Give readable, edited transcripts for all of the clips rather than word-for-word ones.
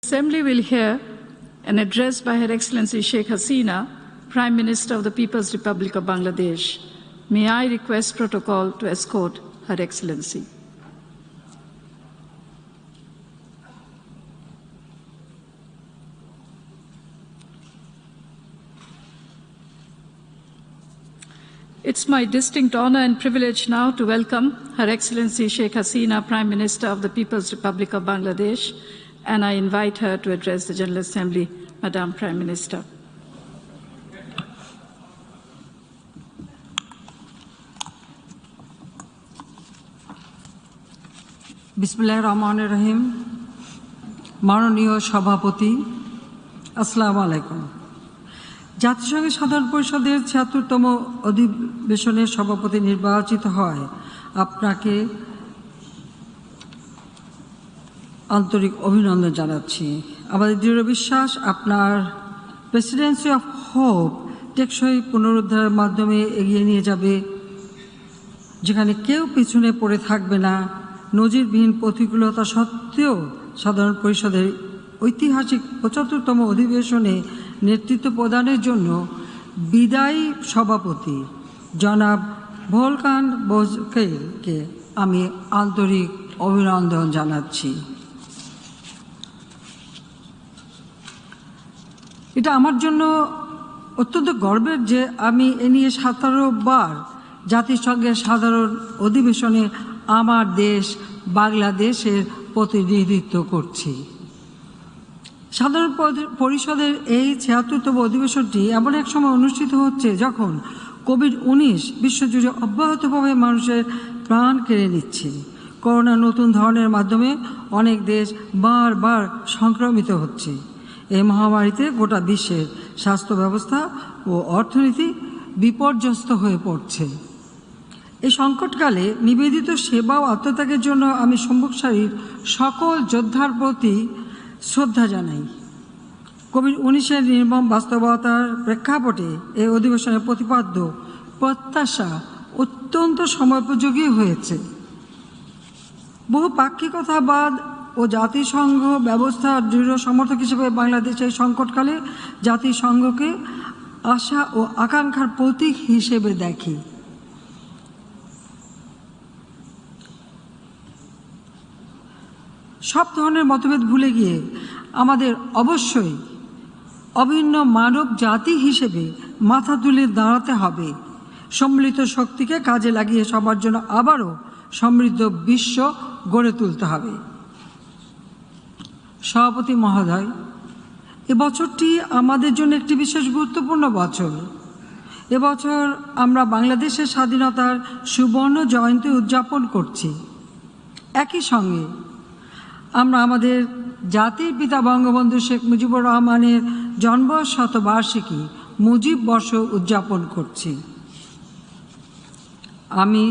Assembly will hear an address by Her Excellency Sheikh Hasina, Prime Minister of the People's Republic of Bangladesh. May I request protocol to escort Her Excellency. It's my distinct honor and privilege now to welcome Her Excellency Sheikh Hasina, Prime Minister of the People's Republic of Bangladesh, and I invite her to address the General Assembly. Madam Prime Minister. বিসমিল্লাহির রহমানির রহিম। মাননীয় সভাপতি, আসসালামু আলাইকুম। জাতিসংঘের সাধারণ পরিষদের ৭৬তম অধিবেশনের সভাপতি নির্বাচিত হয় আপনাকে আন্তরিক অভিনন্দন জানাচ্ছি। আমাদের দৃঢ় বিশ্বাস আপনার প্রেসিডেন্সি অফ হোপ টেকসই পুনরুদ্ধারের মাধ্যমে এগিয়ে নিয়ে যাবে, যেখানে কেউ পিছনে পড়ে থাকবে না। নজিরবিহীন প্রতিকূলতা সত্ত্বেও সাধারণ পরিষদের ঐতিহাসিক ৭৫তম অধিবেশনে নেতৃত্ব প্রদানের জন্য বিদায়ী সভাপতি জনাব ভোলকান বোজকেলকে আমি আন্তরিক অভিনন্দন জানাচ্ছি। এটা আমার জন্য অত্যন্ত গর্বের যে আমি এ নিয়ে ১৭ বার জাতিসংঘের সাধারণ অধিবেশনে আমার দেশ বাংলাদেশের প্রতিনিধিত্ব করছি। সাধারণ পরিষদের এই ৭৬তম অধিবেশনটি এমন এক সময় অনুষ্ঠিত হচ্ছে যখন কোভিড-১৯ বিশ্বজুড়ে অব্যাহতভাবে মানুষের প্রাণ কেড়ে নিচ্ছে। করোনা নতুন ধরনের মাধ্যমে অনেক দেশ বারবার সংক্রমিত হচ্ছে। এই মহামারীতে গোটা বিশ্বের স্বাস্থ্য ব্যবস্থা ও অর্থনীতি বিপর্যস্ত হয়ে পড়ছে। এই সংকটকালে নিবেদিত সেবা ও আত্মত্যাগের জন্য আমি সম্মুখ সারির সকল যোদ্ধার প্রতি শ্রদ্ধা জানাই। কোভিড-১৯-এর নির্মম বাস্তবতার প্রেক্ষাপটে এই অধিবেশনের প্রতিপাদ্য প্রত্যাশা অত্যন্ত সময়োপযোগী হয়েছে। বহু পাক্ষিকতাবাদ ও জাতিসংঘ ব্যবস্থার দৃঢ় সমর্থক হিসেবে বাংলাদেশের সংকটকালে জাতিসংঘকে আশা ও আকাঙ্ক্ষার প্রতীক হিসেবে দেখি। সব ধরনের মতভেদ ভুলে গিয়ে আমাদের অবশ্যই অভিন্ন মানব জাতি হিসেবে মাথা তুলে দাঁড়াতে হবে। সম্মিলিত শক্তিকে কাজে লাগিয়ে সবার জন্য আবারও সমৃদ্ধ বিশ্ব গড়ে তুলতে হবে। সভাপতি মহোদয়, এবছরটি আমাদের জন্য একটি বিশেষ গুরুত্বপূর্ণ বছর। এবছর আমরা বাংলাদেশের স্বাধীনতার সুবর্ণ জয়ন্তী উদযাপন করছি। একই সঙ্গে আমরা আমাদের জাতির পিতা বঙ্গবন্ধু শেখ মুজিবুর রহমানের জন্মশতবার্ষিকী মুজিব বর্ষ উদযাপন করছি। আমি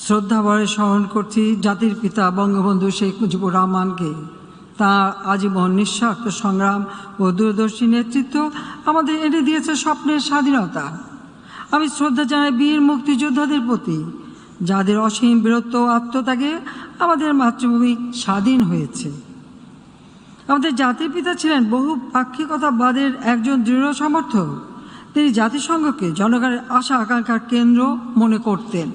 শ্রদ্ধাভরে স্মরণ করছি জাতির পিতা বঙ্গবন্ধু শেখ মুজিবুর রহমানকে। তাঁর আজীবন নিঃস্বার্থ সংগ্রাম ও দূরদর্শী নেতৃত্ব আমাদের এনে দিয়েছে স্বপ্নের স্বাধীনতা। আমি শ্রদ্ধা জানাই বীর মুক্তিযোদ্ধাদের প্রতি, যাদের অসীম বীরত্ব ও আত্মত্যাগে আমাদের মাতৃভূমি স্বাধীন হয়েছে। আমাদের জাতির পিতা ছিলেন বহু পাক্ষিকতাবাদের একজন দৃঢ় সমর্থক। তিনি জাতিসংঘকে জনগণের আশা আকাঙ্ক্ষার কেন্দ্র মনে করতেন।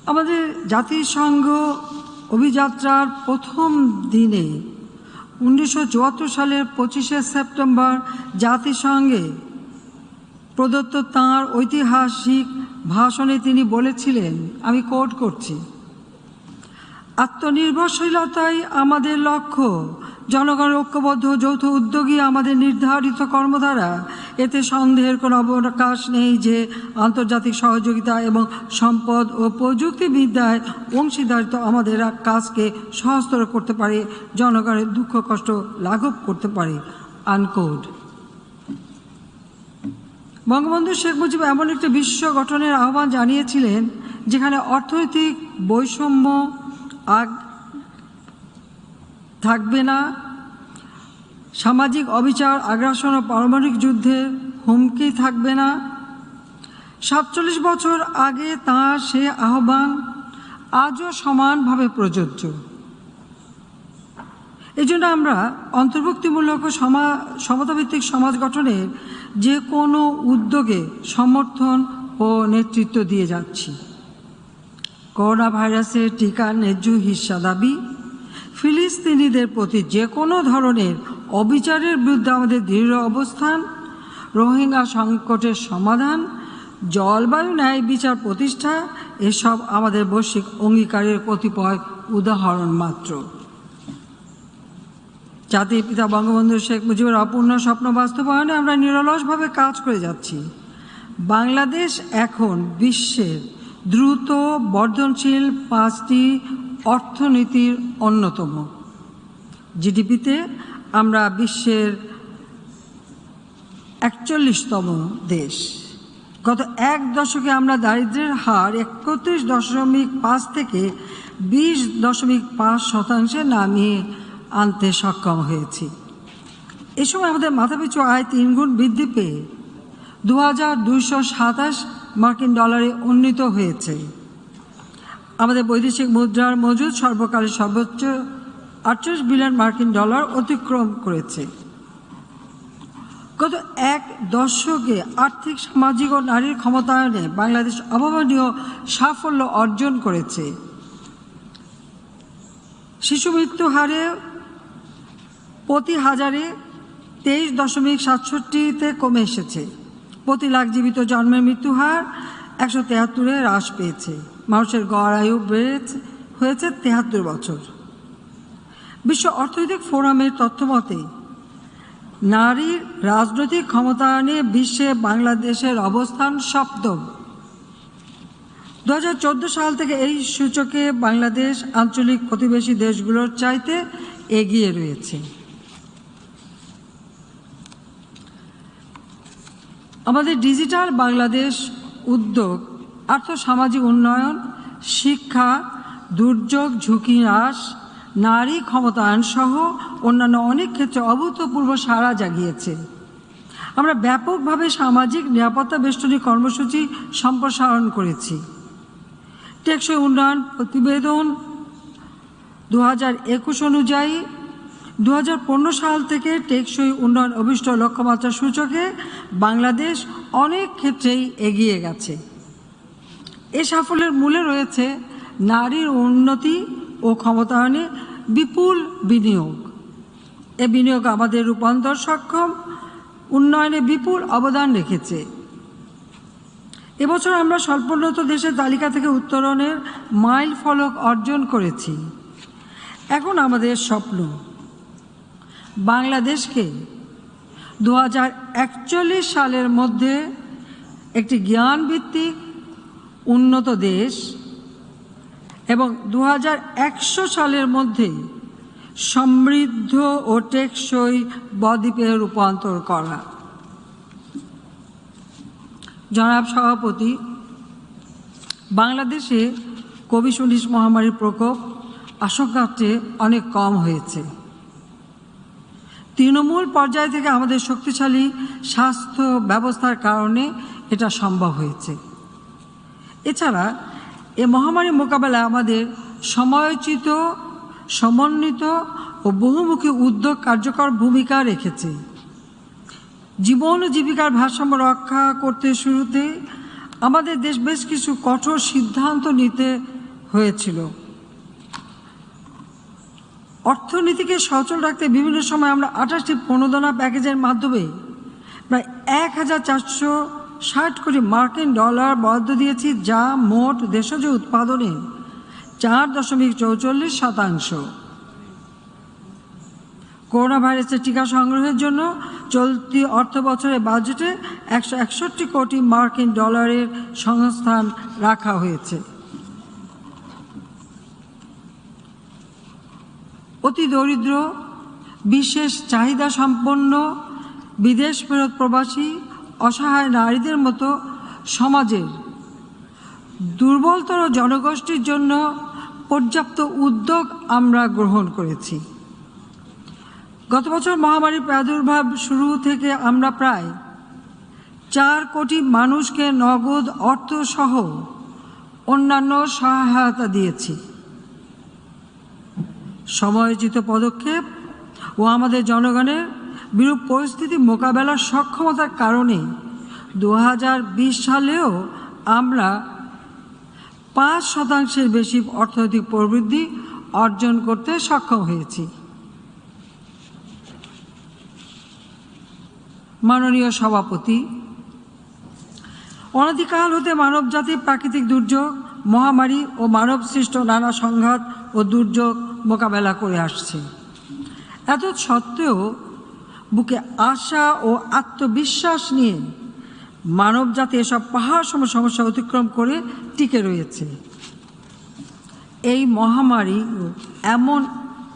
আমাদের জাতিসংঘ অভিযাত্রার প্রথম দিনে ১৯৭৪ সালের ২৫শে সেপ্টেম্বর জাতিসংঘে প্রদত্ত তাঁর ঐতিহাসিক ভাষণে তিনি বলেছিলেন, আমি কোট করছি, আত্মনির্ভরশীলতাই আমাদের লক্ষ্য, জনগণের ঐক্যবদ্ধ যৌথ উদ্যোগী আমাদের নির্ধারিত কর্মধারা। এতে সন্দেহের কোনো অবকাশ নেই যে আন্তর্জাতিক সহযোগিতা এবং সম্পদ ও প্রযুক্তিবিদ্যায় অংশীদারিত্ব আমাদের কাজকে সহজতর করতে পারে, জনগণের দুঃখ কষ্ট লাঘব করতে পারে। আনকোড। বঙ্গবন্ধু শেখ মুজিব এমন একটি বিশ্ব গঠনের আহ্বান জানিয়েছিলেন যেখানে অর্থনৈতিক বৈষম্য থাকবে না, সামাজিক অবিচার, আগ্রাসন ও পারমাণবিক যুদ্ধের হুমকি থাকবে না। ৪৭ বছর আগে তাঁর সে আহ্বান আজও সমানভাবে প্রযোজ্য। এই জন্য আমরা অন্তর্ভুক্তিমূলক ও সমতাভিত্তিক সমাজ গঠনের যে কোনো উদ্যোগে সমর্থন ও নেতৃত্ব দিয়ে যাচ্ছি। করোনা ভাইরাসের টিকার ন্যায্য হিস্সা দাবি, ফিলিস্তিনিদের প্রতি যে কোনো ধরনের অবিচারের বিরুদ্ধে আমাদের দৃঢ় অবস্থান, রোহিঙ্গা সংকটের সমাধান, জলবায়ু ন্যায় বিচার প্রতিষ্ঠা, এসব আমাদের বৈশ্বিক অঙ্গীকারের কতিপয় উদাহরণ মাত্র। জাতির পিতা বঙ্গবন্ধু শেখ মুজিবের অপূর্ণ স্বপ্ন বাস্তবায়নে আমরা নিরলসভাবে কাজ করে যাচ্ছি। বাংলাদেশ এখন বিশ্বের দ্রুত বর্ধনশীল 5টি অর্থনীতির অন্যতম। জিডিপিতে আমরা বিশ্বের 41তম দেশ। গত এক দশকে আমরা দারিদ্র্যের হার 31.5 থেকে 20.5% নামিয়ে আনতে সক্ষম হয়েছি। এ সময় আমাদের মাথাপিছু আয় 3 গুণ বৃদ্ধি পেয়ে 2227 মার্কিন ডলারে উন্নীত হয়েছে। আমাদের বৈদেশিক মুদ্রার মজুদ সর্বকালের সর্বোচ্চ 48 বিলিয়ন মার্কিন ডলার অতিক্রম করেছে। গত এক দশকে আর্থিক, সামাজিক ও নারীর ক্ষমতায়নে বাংলাদেশ অভাবনীয় সাফল্য অর্জন করেছে। শিশু মৃত্যু হারে প্রতি হাজারে 23.67-তে কমে এসেছে। প্রতি লাখ জীবিত জন্মের মৃত্যু হার 173-এ হ্রাস পেয়েছে। মানুষের গড় আয়ু হয়েছে 73 বছর। বিশ্ব অর্থনৈতিক ফোরামের তথ্যমতে নারীর রাজনৈতিক ক্ষমতায়নে বিশ্বে বাংলাদেশের অবস্থান 7ম। 2014 সাল থেকে এই সূচকে বাংলাদেশ আঞ্চলিক প্রতিবেশী দেশগুলোর চাইতে এগিয়ে রয়েছে। আমাদের ডিজিটাল বাংলাদেশ উদ্যোগ আর্থসামাজিক উন্নয়ন, শিক্ষা, দুর্যোগ ঝুঁকি হ্রাস, নারী ক্ষমতায়ন সহ অন্যান্য অনেক ক্ষেত্রে অভূতপূর্ব সাড়া জাগিয়েছে। আমরা ব্যাপকভাবে সামাজিক নিরাপত্তা বেষ্টনী কর্মসূচি সম্প্রসারণ করেছি। টেকসই উন্নয়ন প্রতিবেদন 2021 অনুযায়ী 2015 সাল থেকে টেকসই উন্নয়ন অভিষ্ট লক্ষ্যমাত্রা সূচকে বাংলাদেশ অনেক ক্ষেত্রেই এগিয়ে গেছে। এ সাফল্যের মূলে রয়েছে নারীর উন্নতি ও ক্ষমতায়নে বিপুল বিনিয়োগ। এ বিনিয়োগ আমাদের রূপান্তর সক্ষম উন্নয়নে বিপুল অবদান রেখেছে। এবছর আমরা স্বল্পোন্নত দেশের তালিকা থেকে উত্তরণের মাইল ফলক অর্জন করেছি। এখন আমাদের স্বপ্ন বাংলাদেশকে 2041 সালের মধ্যে একটি জ্ঞানভিত্তিক উন্নত দেশ এবং 2100 সালের মধ্যে সমৃদ্ধ ও টেকসই বদ্বীপে রূপান্তর করা। জনাব সভাপতি, বাংলাদেশে কোভিড-19 মহামারীর প্রকোপ আশঙ্কার চেয়ে অনেক কম হয়েছে। তৃণমূল পর্যায় থেকে আমাদের শক্তিশালী স্বাস্থ্য ব্যবস্থার কারণে এটা সম্ভব হয়েছে। এছাড়া এ মহামারী মোকাবেলায় আমাদের সময়োচিত, সমন্বিত ও বহুমুখী উদ্যোগ কার্যকর ভূমিকা রেখেছে। জীবন ও জীবিকার ভারসাম্য রক্ষা করতে শুরুতে আমাদের দেশ বেশ কিছু কঠোর সিদ্ধান্ত নিতে হয়েছিল। অর্থনীতিকে সচল রাখতে বিভিন্ন সময় আমরা 28টি প্রণোদনা প্যাকেজের মাধ্যমে প্রায় 1460 কোটি মার্কিন ডলার বরাদ্দ দিয়েছি, যা মোট দেশজ উৎপাদনের 4.44%। করোনা ভাইরাসের টিকা সংগ্রহের জন্য চলতি অর্থ বছরের বাজেটে 161 কোটি মার্কিন ডলারের সংস্থান রাখা হয়েছে। অতি দরিদ্র, বিশেষ চাহিদা সম্পন্ন, বিদেশ ফেরত প্রবাসী, অসহায় নারীদের মতো সমাজের দুর্বলতর জনগোষ্ঠীর জন্য পর্যাপ্ত উদ্যোগ আমরা গ্রহণ করেছি। গত বছর মহামারীর প্রাদুর্ভাব শুরু থেকে আমরা প্রায় 4 কোটি মানুষকে নগদ অর্থসহ অন্যান্য সহায়তা দিয়েছি। সময়োচিত পদক্ষেপ ও ও আমাদের জনগণের বিরূপ পরিস্থিতি মোকাবেলার সক্ষমতার কারণে 2020 সালেও আমরা 5% বেশি অর্থনৈতিক প্রবৃদ্ধি অর্জন করতে সক্ষম হয়েছি। মাননীয় সভাপতি, অনাদিকাল হতে মানবজাতি প্রাকৃতিক দুর্যোগ, মহামারী ও মানব সৃষ্ট নানা সংঘাত ও দুর্যোগ মোকাবেলা করে আসছে। এত সত্ত্বেও বুকে আশা ও আত্মবিশ্বাস নিয়ে মানবজাতি এসব পাহাড় সম সমস্যা অতিক্রম করে টিকে রয়েছে। এই মহামারী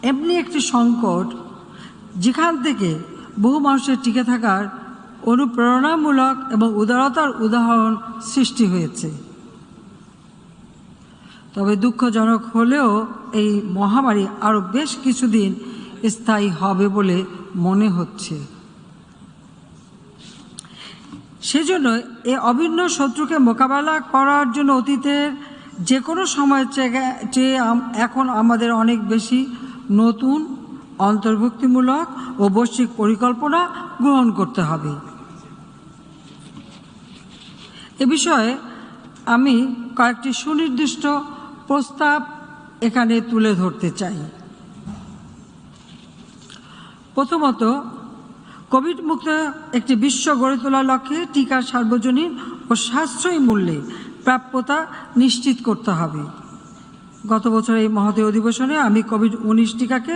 এমনি একটি সংকট যেখান থেকে বহু মানুষের টিকে থাকার অনুপ্রেরণামূলক এবং উদারতার উদাহরণ সৃষ্টি হয়েছে। তবে দুঃখজনক হলেও এই মহামারী আরও বেশ কিছুদিন স্থায়ী হবে বলে মনে হচ্ছে। সেজন্য এই অভিন্ন শত্রুকে মোকাবেলা করার জন্য অতীতের যে কোনো সময়ের চেয়ে এখন আমাদের অনেক বেশি নতুন, অন্তর্ভুক্তিমূলক ও বৈশ্বিক পরিকল্পনা গ্রহণ করতে হবে। এ বিষয়ে আমি কয়েকটি সুনির্দিষ্ট প্রস্তাব এখানে তুলে ধরতে চাই। প্রথমত, কোভিড মুক্ত একটি বিশ্ব গড়ে তোলার লক্ষ্যে টিকার সার্বজনীন ও সাশ্রয়ী মূল্যে প্রাপ্যতা নিশ্চিত করতে হবে। গত বছর এই মহোদয় অধিবেশনে আমি কোভিড-19 টিকাকে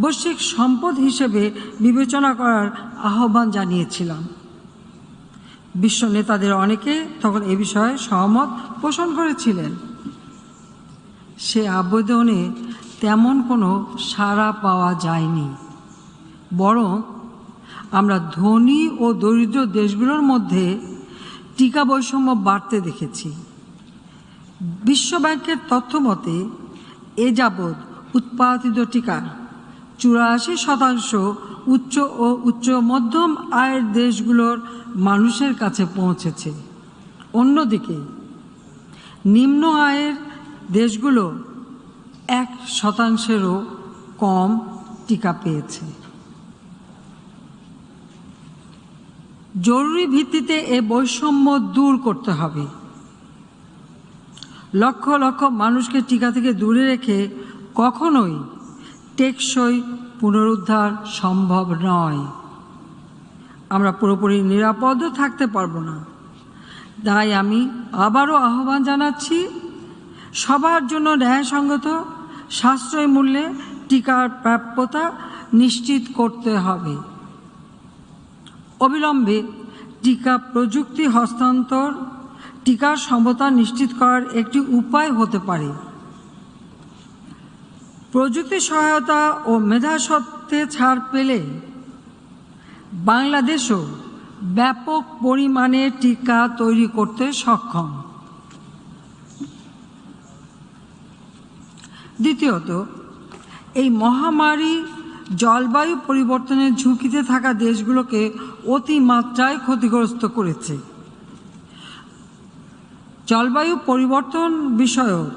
বৈশ্বিক সম্পদ হিসেবে বিবেচনা করার আহ্বান জানিয়েছিলাম। বিশ্ব নেতাদের অনেকে তখন এ বিষয়ে সহমত পোষণ করেছিলেন। সে আবেদনে তেমন কোনো সাড়া পাওয়া যায়নি, বরং আমরা ধনী ও দরিদ্র দেশগুলোর মধ্যে টিকা বৈষম্য বাড়তে দেখেছি। বিশ্বব্যাংকের তথ্য মতে এ যাবৎ উৎপাদিত টিকার 84% উচ্চ ও উচ্চ মধ্যম আয়ের দেশগুলোর মানুষের কাছে পৌঁছেছে। অন্যদিকে নিম্ন আয়ের দেশগুলো 1%-ও কম টিকা পেয়েছে। জরুরি ভিত্তিতে এ বৈষম্য দূর করতে হবে। লক্ষ লক্ষ মানুষকে টিকা থেকে দূরে রেখে কখনোই টেকসই পুনরুদ্ধার সম্ভব নয়। আমরা পুরোপুরি নিরাপদও থাকতে পারবো না। তাই আমি আবারও আহ্বান জানাচ্ছি, সবার জন্য ন্যায়সঙ্গত সাশ্রয়ী মূল্যে টিকার প্রাপ্যতা নিশ্চিত করতে হবে। অবিলম্বে টিকা প্রযুক্তি হস্তান্তর টিকার সমতা নিশ্চিত করার একটি উপায় হতে পারে। প্রযুক্তি সহায়তা ও মেধাস্বত্বে ছাড় পেলে বাংলাদেশও ব্যাপক পরিমাণে টিকা তৈরি করতে সক্ষম। দ্বিতীয়ত, এই মহামারী জলবায়ু পরিবর্তনের ঝুঁকিতে থাকা দেশগুলোকে অতিমাত্রায় ক্ষতিগ্রস্ত করেছে। জলবায়ু পরিবর্তন বিষয়ক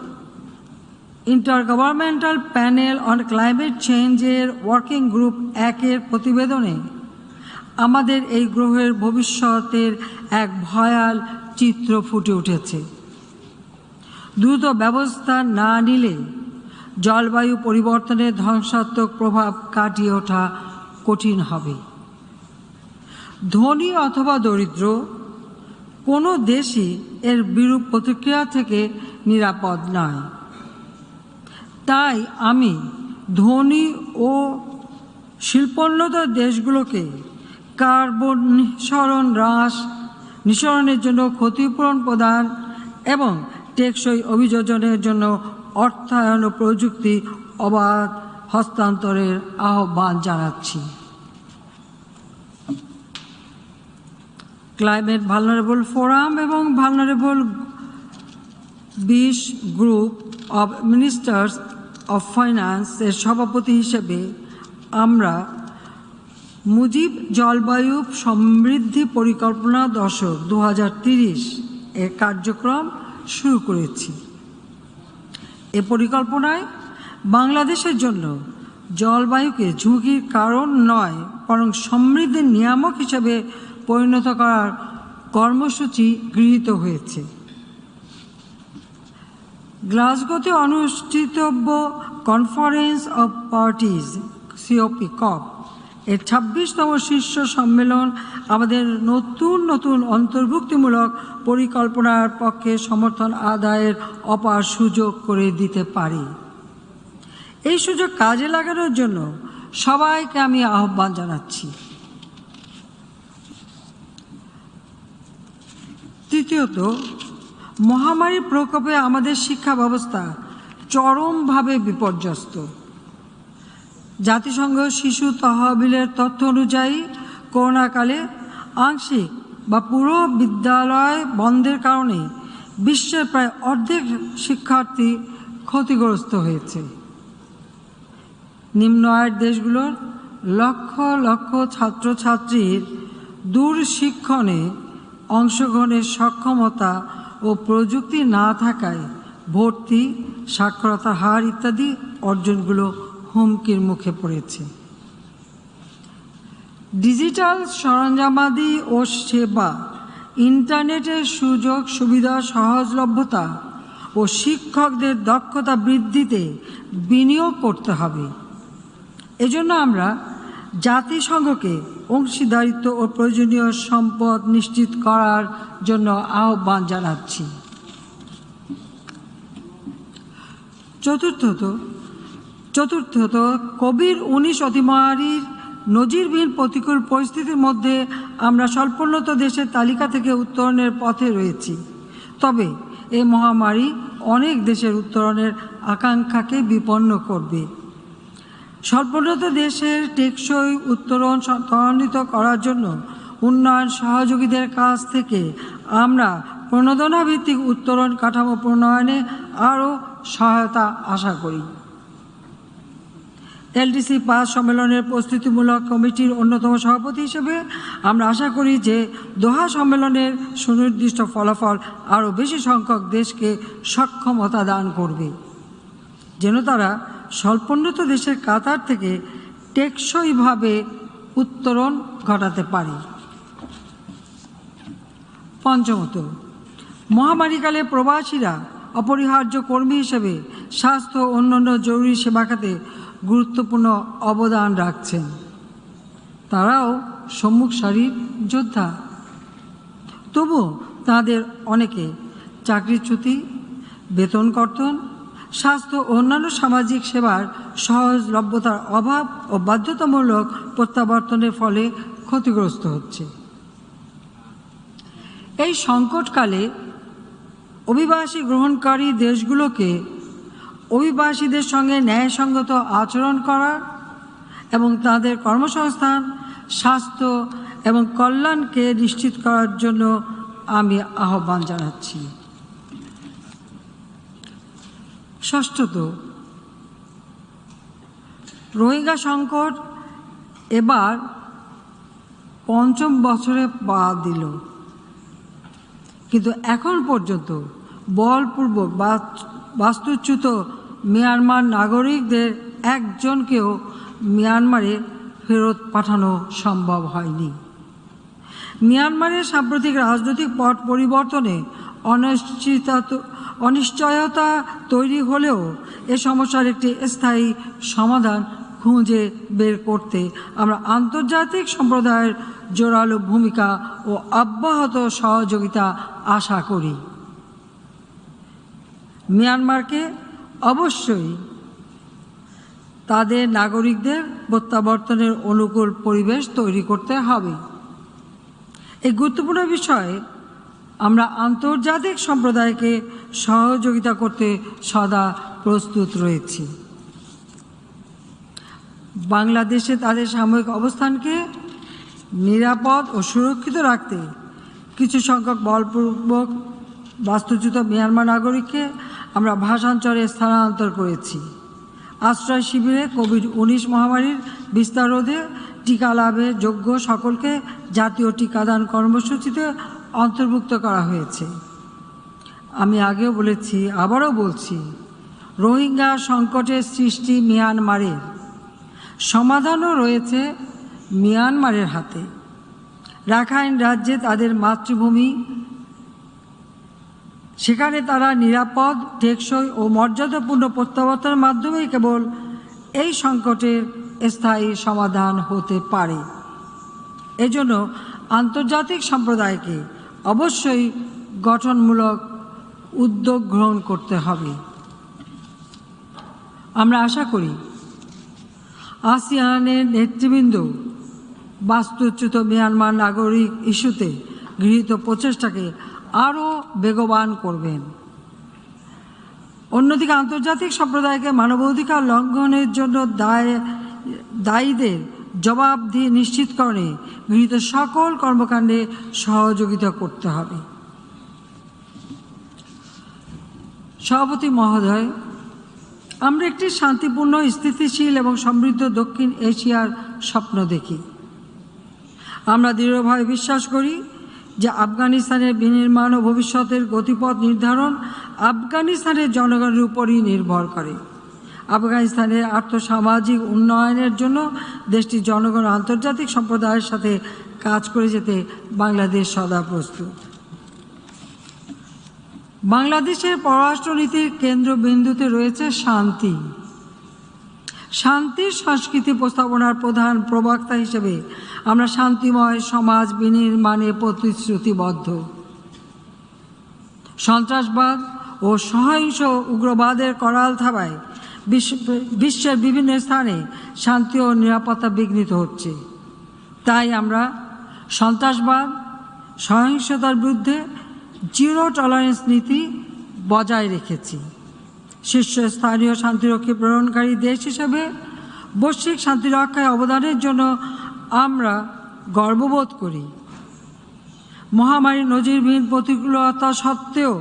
ইন্টারগভর্নমেন্টাল প্যানেল অন ক্লাইমেট চেঞ্জের ওয়ার্কিং গ্রুপ 1-এর প্রতিবেদনে আমাদের এই গ্রহের ভবিষ্যতের এক ভয়াল চিত্র ফুটে উঠেছে। দ্রুত ব্যবস্থা না নিলে জলবায়ু পরিবর্তনের ধ্বংসাত্মক প্রভাব কাটিয়ে ওঠা কঠিন হবে। ধনী অথবা দরিদ্র কোনো দেশই এর বিরূপ প্রতিক্রিয়া থেকে নিরাপদ নয়। তাই আমি ধনী ও শিল্পোন্নত দেশগুলোকে কার্বন নিঃসরণের জন্য ক্ষতিপূরণ প্রদান এবং টেকসই অভিযোজনের জন্য অর্থায়ন ও প্রযুক্তি অবাধ হস্তান্তরের আহ্বান জানাচ্ছি। ক্লাইমেট ভালনারেবল ফোরাম এবং vulnerable 20 group of ministers of finance এর সভাপতি হিসেবে আমরা মুজিব জলবায়ু সমৃদ্ধি পরিকল্পনা দশক 2030 এর কার্যক্রম শুরু করেছি। এ পরিকল্পনায় বাংলাদেশের জন্য জলবায়ুকে ঝুঁকির কারণ নয় বরং সমৃদ্ধির নিয়ামক হিসেবে পরিণত করার কর্মসূচি গৃহীত হয়েছে। গ্লাসগোতে অনুষ্ঠিতব্য কনফারেন্স অব পার্টিজ সিওপি কপ এর ২৬তম শীর্ষ সম্মেলন আমাদের নতুন নতুন অন্তর্ভুক্তিমূলক পরিকল্পনার পক্ষে সমর্থন আদায়ের অপার সুযোগ করে দিতে পারে। এই সুযোগ কাজে লাগানোর জন্য সবাইকে আমি আহ্বান জানাচ্ছি। তৃতীয়ত, মহামারীর প্রকোপে আমাদের শিক্ষা ব্যবস্থা চরমভাবে বিপর্যস্ত। জাতিসংঘ শিশু তহবিলের তথ্য অনুযায়ী করোনাকালে আংশিক বা পুরো বিদ্যালয় বন্ধের কারণে বিশ্বের প্রায় অর্ধেক শিক্ষার্থী ক্ষতিগ্রস্ত হয়েছে। নিম্ন আয়ের দেশগুলোর লক্ষ লক্ষ ছাত্রছাত্রীর দূর শিক্ষণে অংশগ্রহণের সক্ষমতা ও প্রযুক্তি না থাকায় ভর্তি, সাক্ষরতার হার ইত্যাদি অর্জনগুলো হুমকির মুখে পড়েছে। ডিজিটাল সরঞ্জামাদি ও সেবা, ইন্টারনেটের সুযোগ সুবিধা সহজলভ্যতা ও শিক্ষকদের দক্ষতা বৃদ্ধিতে বিনিয়োগ করতে হবে। এজন্য আমরা জাতিসংঘকে অংশীদারিত্ব ও প্রয়োজনীয় সম্পদ নিশ্চিত করার জন্য আহ্বান জানাচ্ছি। চতুর্থত, কোভিড-19 অতিমারীর নজিরবিহীন প্রতিকূল পরিস্থিতির মধ্যে আমরা স্বল্পোন্নত দেশের তালিকা থেকে উত্তরণের পথে রয়েছি। তবে এই মহামারী অনেক দেশের উত্তরণের আকাঙ্ক্ষাকে বিপন্ন করবে। স্বল্পোন্নত দেশের টেকসই উত্তরণ ত্বরান্বিত করার জন্য উন্নয়ন সহযোগীদের কাছ থেকে আমরা প্রণোদনাভিত্তিক উত্তরণ কাঠামো প্রণয়নে আরও সহায়তা আশা করি। এলডিসি ৫ সম্মেলনের প্রস্তুতিমূলক কমিটির অন্যতম সভাপতি হিসেবে আমরা আশা করি যে দোহা সম্মেলনের সুনির্দিষ্ট ফলাফল আরও বেশি সংখ্যক দেশকে সক্ষমতা দান করবে, যেন তারা স্বল্পোন্নত দেশের কাতার থেকে টেকসইভাবে উত্তরণ ঘটাতে পারে। পঞ্চমত, মহামারীকালে প্রবাসীরা অপরিহার্য কর্মী হিসেবে স্বাস্থ্য ও অন্যান্য জরুরি সেবা খাতে গুরুত্বপূর্ণ অবদান রাখছেন। তারাও সম্মুখ সারির যোদ্ধা। তবুও তাদের অনেকে চাকরিচ্যুতি, বেতন কর্তন, স্বাস্থ্য ও অন্যান্য সামাজিক সেবার সহজলভ্যতার অভাব ও বাধ্যতামূলক প্রত্যাবর্তনের ফলে ক্ষতিগ্রস্ত হচ্ছে। এই সংকটকালে অভিবাসী গ্রহণকারী দেশগুলোকে অভিবাসীদের সঙ্গে ন্যায়সঙ্গত আচরণ করার এবং তাদের কর্মসংস্থান, স্বাস্থ্য এবং কল্যাণকে নিশ্চিত করার জন্য আমি আহ্বান জানাচ্ছি। ষষ্ঠত, রোহিঙ্গা সংকট এবার পঞ্চম বছরে পা দিল, কিন্তু এখন পর্যন্ত বলপূর্বক বাস্তুচ্যুত মিয়ানমার নাগরিকদের একজনকেও মিয়ানমারে ফেরত পাঠানো সম্ভব হয়নি। মিয়ানমারের সাম্প্রতিক রাজনৈতিক পট পরিবর্তনে অনিশ্চয়তা তৈরি হলেও এ সমস্যার একটি স্থায়ী সমাধান খুঁজে বের করতে আমরা আন্তর্জাতিক সম্প্রদায়ের জোরালো ভূমিকা ও অব্যাহত সহযোগিতা আশা করি। মিয়ানমারকে অবশ্যই তাদের নাগরিকদের প্রত্যাবর্তনের অনুকূল পরিবেশ তৈরি করতে হবে। এই গুরুত্বপূর্ণ বিষয়ে আমরা আন্তর্জাতিক সম্প্রদায়কে সহযোগিতা করতে সদা প্রস্তুত রয়েছি। বাংলাদেশে তাদের সাময়িক অবস্থানকে নিরাপদ ও সুরক্ষিত রাখতে কিছু সংখ্যক বলপূর্বক বাস্তুচ্যুত মিয়ানমার নাগরিককে আমরা ভাষান্তরে স্থানান্তর করেছি। আশ্রয় শিবিরে কোভিড-19 মহামারীর বিস্তার রোধে টিকা লাভে যোগ্য সকলকে জাতীয় টিকাদান কর্মসূচিতে অন্তর্ভুক্ত করা হয়েছে। আমি আগেও বলেছি, আবারও বলছি, রোহিঙ্গা সংকটের সৃষ্টি মিয়ানমারের, সমাধানও রয়েছে মিয়ানমারের হাতে। রাখাইন রাজ্যে তাদের মাতৃভূমি, সেখানে তারা নিরাপদ, টেকসই ও মর্যাদাপূর্ণ প্রত্যাবর্তনের মাধ্যমেই কেবল এই সংকটের স্থায়ী সমাধান হতে পারে। এজন্য আন্তর্জাতিক সম্প্রদায়কে অবশ্যই গঠনমূলক উদ্যোগ গ্রহণ করতে হবে। আমরা আশা করি আসিয়ানের নেতৃবৃন্দ বাস্তুচ্যুত মিয়ানমার নাগরিক ইস্যুতে গৃহীত প্রচেষ্টাকে আরও বেগবান করবেন। অন্যদিকে আন্তর্জাতিক সম্প্রদায়কে মানবাধিকার লঙ্ঘনের জন্য দায়ীদের জবাবদিহি নিশ্চিতকরণে গৃহীত সকল কর্মকাণ্ডে সহযোগিতা করতে হবে। সভাপতি মহোদয়, আমরা একটি শান্তিপূর্ণ, স্থিতিশীল এবং সমৃদ্ধ দক্ষিণ এশিয়ার স্বপ্ন দেখি। আমরা দৃঢ়ভাবে বিশ্বাস করি যে আফগানিস্তানের বিনির্মাণ ও ভবিষ্যতের গতিপথ নির্ধারণ আফগানিস্তানের জনগণের উপরই নির্ভর করে। আফগানিস্তানের আর্থসামাজিক উন্নয়নের জন্য দেশটির জনগণ আন্তর্জাতিক সম্প্রদায়ের সাথে কাজ করে যেতে বাংলাদেশ সদা প্রস্তুত। বাংলাদেশের পররাষ্ট্রনীতির কেন্দ্রবিন্দুতে রয়েছে শান্তি। শান্তির সংস্কৃতি প্রস্তাবনার প্রধান প্রবক্তা হিসেবে আমরা শান্তিময় সমাজ বিনির্মাণে প্রতিশ্রুতিবদ্ধ। সন্ত্রাসবাদ ও সহিংস উগ্রবাদের করাল থাবায় বিশ্বের বিভিন্ন স্থানে শান্তি ও নিরাপত্তা বিঘ্নিত হচ্ছে। তাই আমরা সন্ত্রাসবাদ, সহিংসতার বিরুদ্ধে জিরো টলারেন্স নীতি বজায় রেখেছি। শীর্ষস্থানীয় শান্তিরক্ষী প্রেরণকারী দেশ হিসেবে বৈশ্বিক শান্তিরক্ষায় অবদানের জন্য আমরা গর্ববোধ করি। মহামারীর নজিরবিহীন প্রতিকূলতা সত্ত্বেও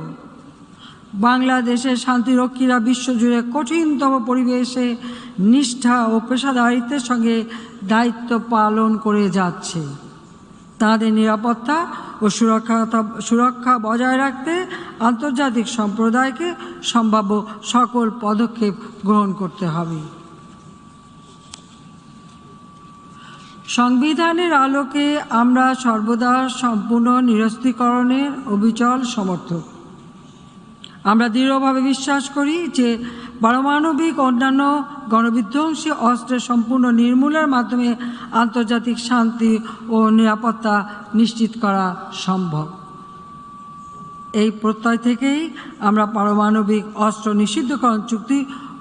বাংলাদেশের শান্তিরক্ষীরা বিশ্বজুড়ে কঠিনতম পরিবেশে নিষ্ঠা ও পেশাদারিত্বের সঙ্গে দায়িত্ব পালন করে যাচ্ছে। তাদের নিরাপত্তা ও সুরক্ষা বজায় রাখতে আন্তর্জাতিক সম্প্রদায়কে সম্ভাব্য সকল পদক্ষেপ গ্রহণ করতে হবে। সংবিধানের আলোকে আমরা সর্বদা সম্পূর্ণ নিরস্ত্রীকরণের অবিচল সমর্থক। আমরা দৃঢ়ভাবে বিশ্বাস করি যে পারমাণবিক অন্যান্য গণবিধ্বংসী অস্ত্রের সম্পূর্ণ নির্মূলের মাধ্যমে আন্তর্জাতিক শান্তি ও নিরাপত্তা নিশ্চিত করা সম্ভব। এই প্রত্যয় থেকেই আমরা পারমাণবিক অস্ত্র নিষিদ্ধকরণ চুক্তি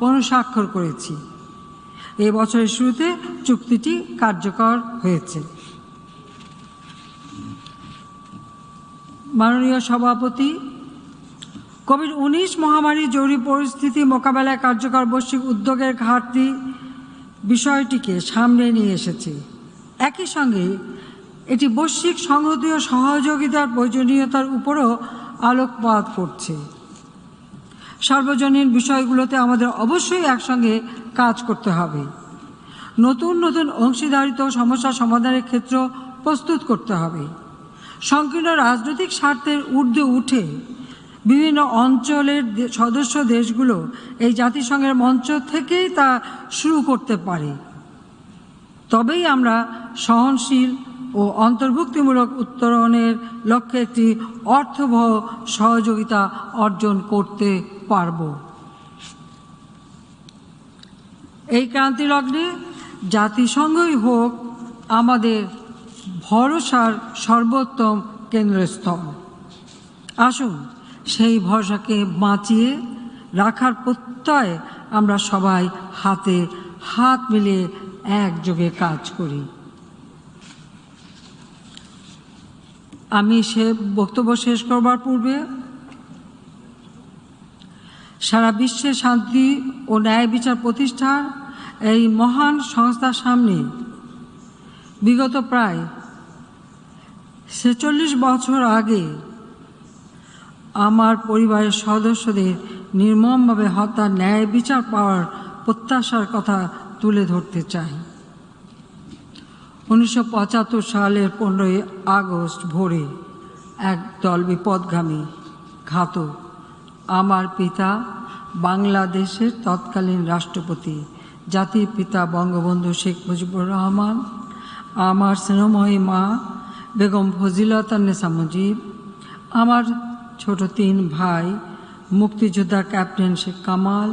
অনুস্বাক্ষর করেছি। এই বছরের শুরুতে চুক্তিটি কার্যকর হয়েছে। মাননীয় সভাপতি, কোভিড-19 মহামারী জরুরি পরিস্থিতি মোকাবেলায় কার্যকর বৈশ্বিক উদ্যোগের ঘাটতি বিষয়টিকে সামনে নিয়ে এসেছে। একই সঙ্গে এটি বৈশ্বিক সংহতি ও সহযোগিতার প্রয়োজনীয়তার উপরও আলোকপাত করছে। সার্বজনীন বিষয়গুলোতে আমাদের অবশ্যই একসঙ্গে কাজ করতে হবে। নতুন নতুন অংশীদারিত্ব সমস্যা সমাধানের ক্ষেত্র প্রস্তুত করতে হবে। সংকীর্ণ রাজনৈতিক স্বার্থের ঊর্ধ্বে উঠে বিভিন্ন অঞ্চলের সদস্য দেশগুলো এই জাতিসংঘের মঞ্চ থেকেই তা শুরু করতে পারে। তবেই আমরা সহনশীল ও অন্তর্ভুক্তিমূলক উত্তরণের লক্ষ্যে একটি অর্থবহ সহযোগিতা অর্জন করতে পারব। এই ক্রান্তি লগ্নে জাতিসংঘই হোক আমাদের ভরসার সর্বোত্তম কেন্দ্রস্থল। আসুন সেই ভরসাকে বাঁচিয়ে রাখার প্রত্যয় আমরা সবাই হাতে হাত মিলিয়ে একযোগে কাজ করি। আমি বক্তব্য শেষ করবার পূর্বে সারা বিশ্বে শান্তি ও ন্যায় বিচার প্রতিষ্ঠার এই মহান সংস্থার সামনে বিগত প্রায় ৪৬ বছর আগে আমার পরিবারের সদস্যদের নির্মমভাবে হত্যার ন্যায় বিচার পাওয়ার প্রত্যাশার কথা তুলে ধরতে চাই। ১৯৭৫ সালের ১৫ই আগস্ট ভোরে একদল বিপদগামী ঘাতক আমার পিতা বাংলাদেশের তৎকালীন রাষ্ট্রপতি জাতির পিতা বঙ্গবন্ধু শেখ মুজিবুর রহমান, আমার স্নেহময়ী মা বেগম ফজিলাতুন্নেসা মুজিব, আমার ছোট 3 ভাই মুক্তিযোদ্ধা ক্যাপ্টেন শেখ কামাল,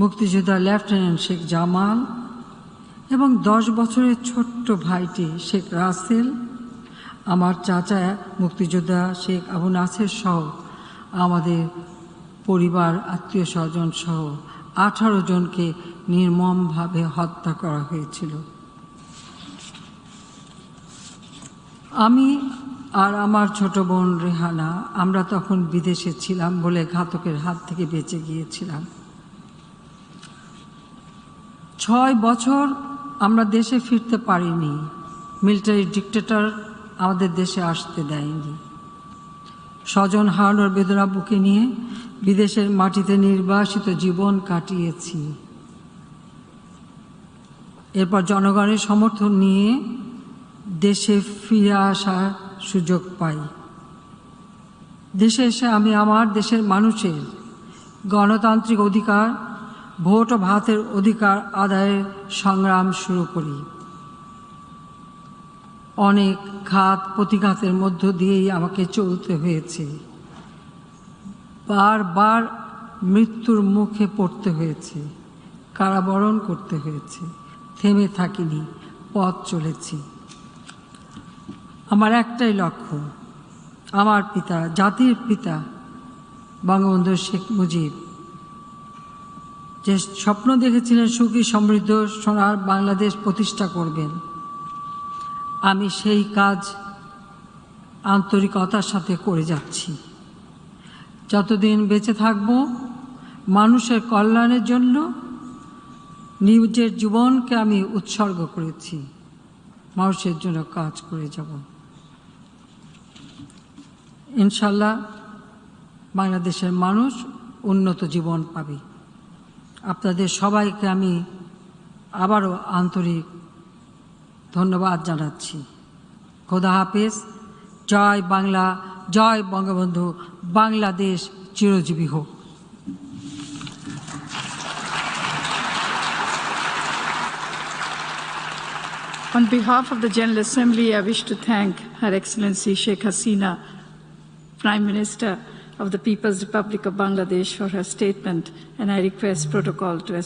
মুক্তিযোদ্ধা লেফটেন্যান্ট শেখ জামাল এবং 10 বছরের ছোট্ট ভাইটি শেখ রাসেল, আমার চাচা মুক্তিযোদ্ধা শেখ আবু নাসের সহ আমাদের পরিবার আত্মীয় স্বজন সহ 18 জনকে নির্মমভাবে হত্যা করা হয়েছিল। আমি আর আমার ছোট বোন রেহানা আমরা তখন বিদেশে ছিলাম বলে ঘাতকের হাত থেকে বেঁচে গিয়েছিলাম। 6 বছর আমরা দেশে ফিরতে পারিনি। মিলিটারি ডিক্টেটর আমাদের দেশে আসতে দেয়নি। স্বজন হারানোর বেদনা বুকে নিয়ে বিদেশের মাটিতে নির্বাসিত জীবন কাটিয়েছি। এরপর জনগণের সমর্থন নিয়ে দেশে ফিরে আসার সুযোগ পাই। দেশে এসে আমি আমার দেশের মানুষের গণতান্ত্রিক অধিকার, ভোট ও ভাতের অধিকার আদায়ের সংগ্রাম শুরু করি। অনেক ঘাত প্রতিঘাতের মধ্য দিয়েই আমাকে চলতে হয়েছে। বারবার মৃত্যুর মুখে পড়তে হয়েছে, কারাবরণ করতে হয়েছে। থেমে থাকিনি, পথ চলেছি। আমার একটাই লক্ষ্য, আমার পিতা, জাতির পিতা বঙ্গবন্ধু শেখ মুজিব যে স্বপ্ন দেখেছিলেন সুখী সমৃদ্ধ সোনার বাংলাদেশ প্রতিষ্ঠা করবেন, আমি সেই কাজ আন্তরিকতার সাথে করে যাচ্ছি। যতদিন বেঁচে থাকব মানুষের কল্যাণের জন্য নিজের জীবনকে আমি উৎসর্গ করেছি। মানুষের জন্য কাজ করে যাব। ইনশাল্লাহ বাংলাদেশের মানুষ উন্নত জীবন পাবে। আপনাদের সবাইকে আমি আবারও আন্তরিক ধন্যবাদ জানাচ্ছি। খোদা হাফেজ। জয় বাংলা, জয় বঙ্গবন্ধু। বাংলাদেশ চিরজীবী হোক। On behalf of the General Assembly, I wish to thank Her Excellency Sheikh Hasina, Prime Minister of the People's Republic of Bangladesh, for her statement, and I request protocol to